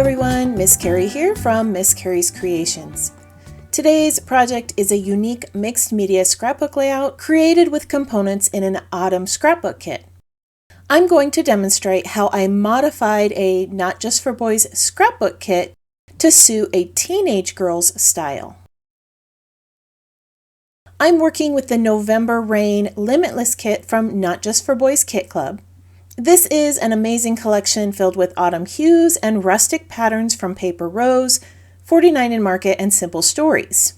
everyone, Miss Carrie here from Miss Carrie's Creations. Today's project is a unique mixed media scrapbook layout created with components in an autumn scrapbook kit. I'm going to demonstrate how I modified a Not Just for Boys scrapbook kit to suit a teenage girl's style. I'm working with the November Rain Limitless kit from Not Just for Boys Kit Club. This is an amazing collection filled with autumn hues and rustic patterns from Paper Rose, 49 in Market, and Simple Stories.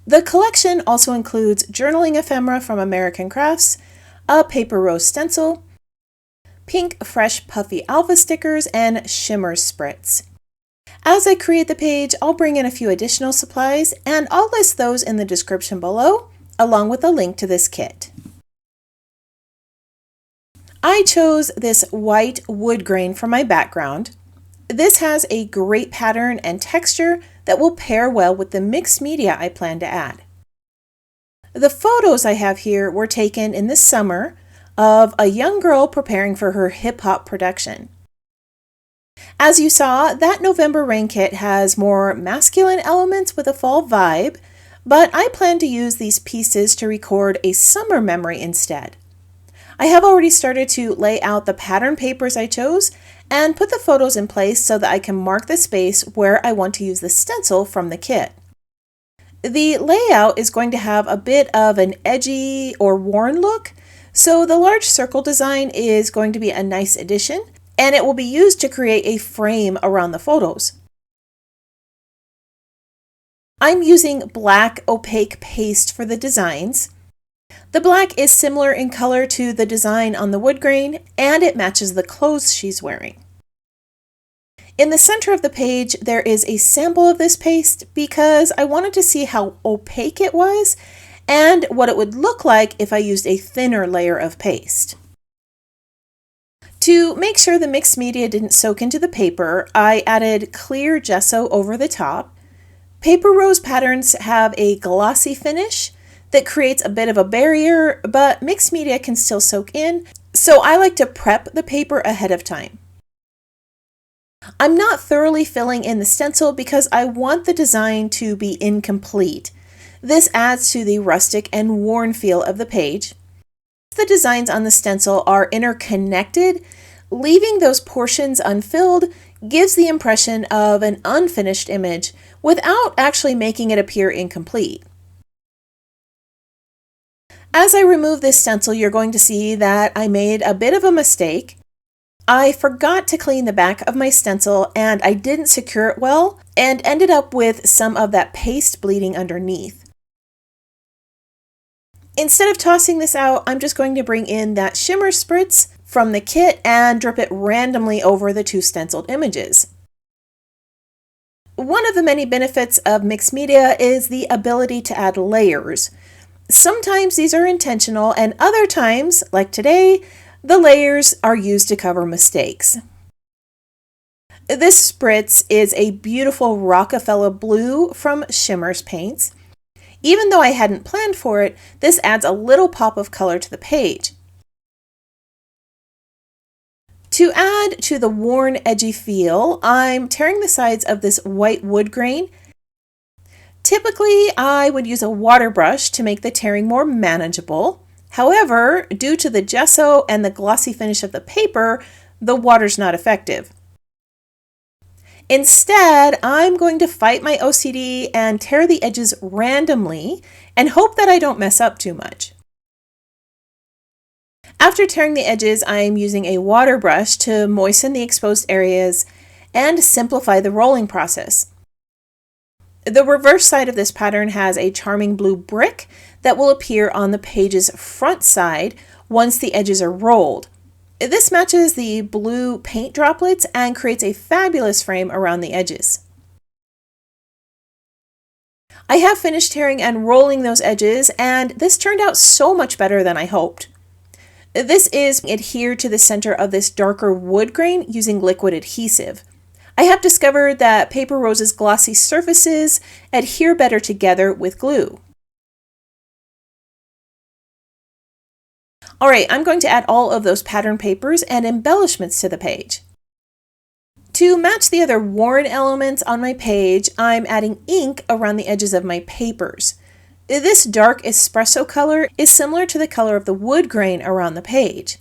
The collection also includes journaling ephemera from American Crafts, a Paper Rose stencil, pink fresh puffy alpha stickers, and Shimmerz Spritz. As I create the page, I'll bring in a few additional supplies, and I'll list those in the description below, along with a link to this kit. I chose this white wood grain for my background. This has a great pattern and texture that will pair well with the mixed media I plan to add. The photos I have here were taken in the summer of a young girl preparing for her hip-hop production. As you saw, that November Rain kit has more masculine elements with a fall vibe, but I plan to use these pieces to record a summer memory instead. I have already started to lay out the pattern papers I chose and put the photos in place so that I can mark the space where I want to use the stencil from the kit. The layout is going to have a bit of an edgy or worn look, so the large circle design is going to be a nice addition, and it will be used to create a frame around the photos. I'm using black opaque paste for the designs. The black is similar in color to the design on the wood grain, and it matches the clothes she's wearing. In the center of the page, there is a sample of this paste because I wanted to see how opaque it was and what it would look like if I used a thinner layer of paste. To make sure the mixed media didn't soak into the paper, I added clear gesso over the top. Paper Rose patterns have a glossy finish that creates a bit of a barrier, but mixed media can still soak in, so I like to prep the paper ahead of time. I'm not thoroughly filling in the stencil because I want the design to be incomplete. This adds to the rustic and worn feel of the page. The designs on the stencil are interconnected. Leaving those portions unfilled gives the impression of an unfinished image without actually making it appear incomplete. As I remove this stencil, you're going to see that I made a bit of a mistake. I forgot to clean the back of my stencil and I didn't secure it well and ended up with some of that paste bleeding underneath. Instead of tossing this out, I'm just going to bring in that Shimmerz Spritz from the kit and drip it randomly over the two stenciled images. One of the many benefits of mixed media is the ability to add layers. Sometimes these are intentional, and other times, like today, the layers are used to cover mistakes. This Spritz is a beautiful Rockefeller blue from Shimmerz Paints. Even though I hadn't planned for it, this adds a little pop of color to the page. To add to the worn, edgy feel, I'm tearing the sides of this white wood grain. Typically, I would use a water brush to make the tearing more manageable. However, due to the gesso and the glossy finish of the paper, the water's not effective. Instead, I'm going to fight my OCD and tear the edges randomly and hope that I don't mess up too much. After tearing the edges, I'm using a water brush to moisten the exposed areas and simplify the rolling process. The reverse side of this pattern has a charming blue brick that will appear on the page's front side once the edges are rolled. This matches the blue paint droplets and creates a fabulous frame around the edges. I have finished tearing and rolling those edges, and this turned out so much better than I hoped. This is adhered to the center of this darker wood grain using liquid adhesive. I have discovered that Paper Rose's glossy surfaces adhere better together with glue. Alright, I'm going to add all of those pattern papers and embellishments to the page. To match the other worn elements on my page, I'm adding ink around the edges of my papers. This dark espresso color is similar to the color of the wood grain around the page.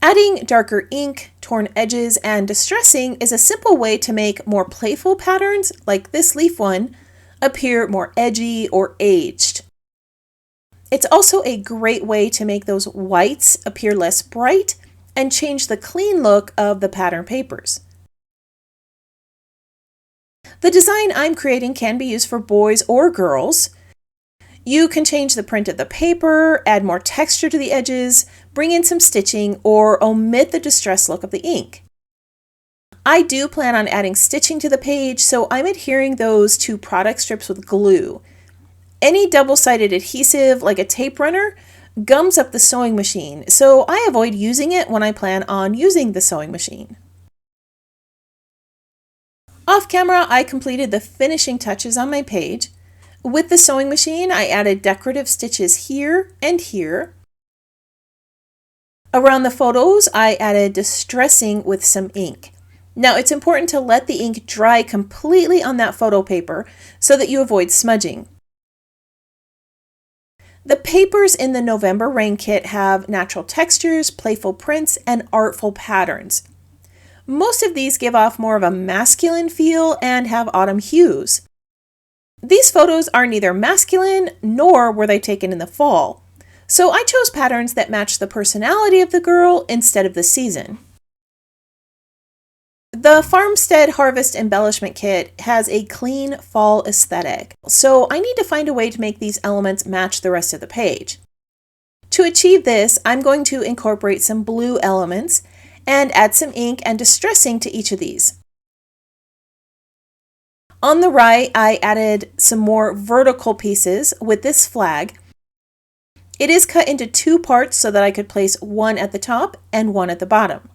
Adding darker ink, torn edges, and distressing is a simple way to make more playful patterns, like this leaf one, appear more edgy or aged. It's also a great way to make those whites appear less bright and change the clean look of the pattern papers. The design I'm creating can be used for boys or girls. You can change the print of the paper, add more texture to the edges, bring in some stitching, or omit the distressed look of the ink. I do plan on adding stitching to the page, so I'm adhering those to product strips with glue. Any double-sided adhesive, like a tape runner, gums up the sewing machine, so I avoid using it when I plan on using the sewing machine. Off camera, I completed the finishing touches on my page. With the sewing machine, I added decorative stitches here and here. Around the photos, I added distressing with some ink. Now, it's important to let the ink dry completely on that photo paper so that you avoid smudging. The papers in the November Rain kit have natural textures, playful prints, and artful patterns. Most of these give off more of a masculine feel and have autumn hues. These photos are neither masculine nor were they taken in the fall, so I chose patterns that match the personality of the girl instead of the season. The Farmstead Harvest Embellishment Kit has a clean fall aesthetic, so I need to find a way to make these elements match the rest of the page. To achieve this, I'm going to incorporate some blue elements and add some ink and distressing to each of these. On the right, I added some more vertical pieces with this flag. It is cut into two parts so that I could place one at the top and one at the bottom.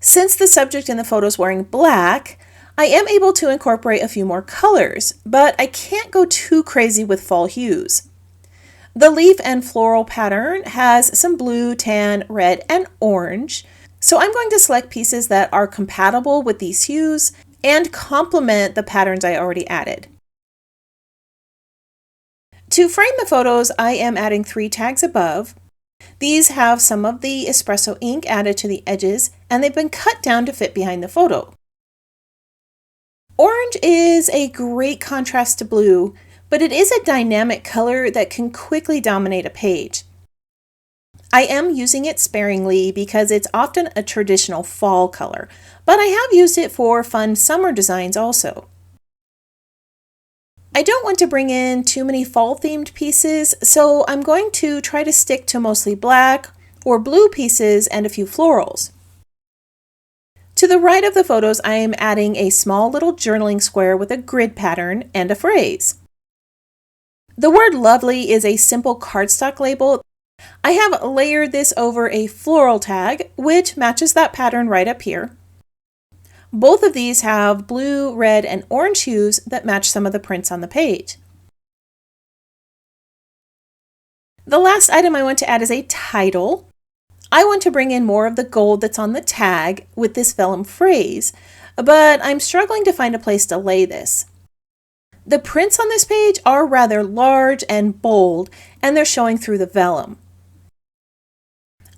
Since the subject in the photo is wearing black, I am able to incorporate a few more colors, but I can't go too crazy with fall hues. The leaf and floral pattern has some blue, tan, red, and orange, so I'm going to select pieces that are compatible with these hues and complement the patterns I already added. To frame the photos, I am adding 3 tags above. These have some of the espresso ink added to the edges, and they've been cut down to fit behind the photo. Orange is a great contrast to blue, but it is a dynamic color that can quickly dominate a page. I am using it sparingly because it's often a traditional fall color, but I have used it for fun summer designs also. I don't want to bring in too many fall-themed pieces, so I'm going to try to stick to mostly black or blue pieces and a few florals. To the right of the photos, I am adding a small little journaling square with a grid pattern and a phrase. The word lovely is a simple cardstock label. I have layered this over a floral tag, which matches that pattern right up here. Both of these have blue, red, and orange hues that match some of the prints on the page. The last item I want to add is a title. I want to bring in more of the gold that's on the tag with this vellum phrase, but I'm struggling to find a place to lay this. The prints on this page are rather large and bold, and they're showing through the vellum.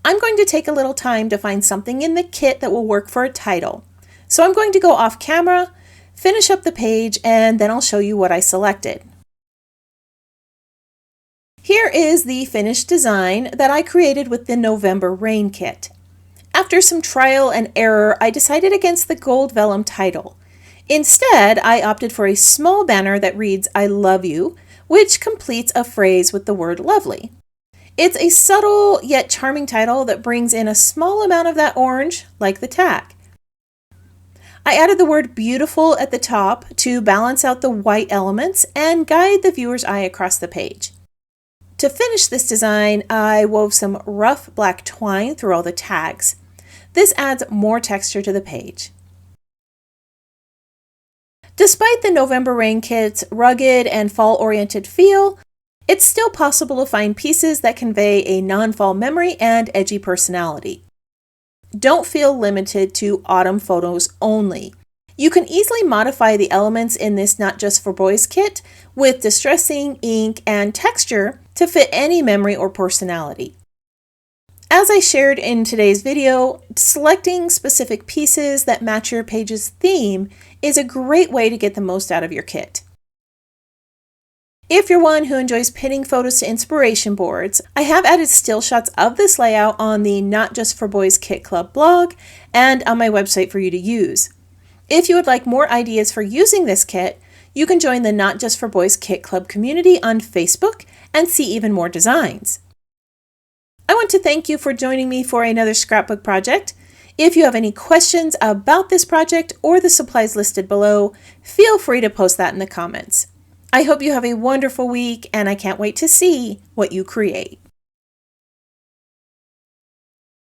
I'm going to take a little time to find something in the kit that will work for a title. So I'm going to go off camera, finish up the page, and then I'll show you what I selected. Here is the finished design that I created with the November Rain kit. After some trial and error, I decided against the gold vellum title. Instead, I opted for a small banner that reads, "I love you," which completes a phrase with the word lovely. It's a subtle yet charming title that brings in a small amount of that orange, like the tag. I added the word beautiful at the top to balance out the white elements and guide the viewer's eye across the page. To finish this design, I wove some rough black twine through all the tags. This adds more texture to the page. Despite the November Rain kit's rugged and fall-oriented feel, it's still possible to find pieces that convey a non-fall memory and edgy personality. don't feel limited to autumn photos only. You can easily modify the elements in this Not Just for Boys kit with distressing, ink, and texture to fit any memory or personality. As I shared in today's video, selecting specific pieces that match your page's theme is a great way to get the most out of your kit. If you're one who enjoys pinning photos to inspiration boards, I have added still shots of this layout on the Not Just for Boys Kit Club blog and on my website for you to use. If you would like more ideas for using this kit, you can join the Not Just for Boys Kit Club community on Facebook and see even more designs. I want to thank you for joining me for another scrapbook project. If you have any questions about this project or the supplies listed below, feel free to post that in the comments. I hope you have a wonderful week, and I can't wait to see what you create.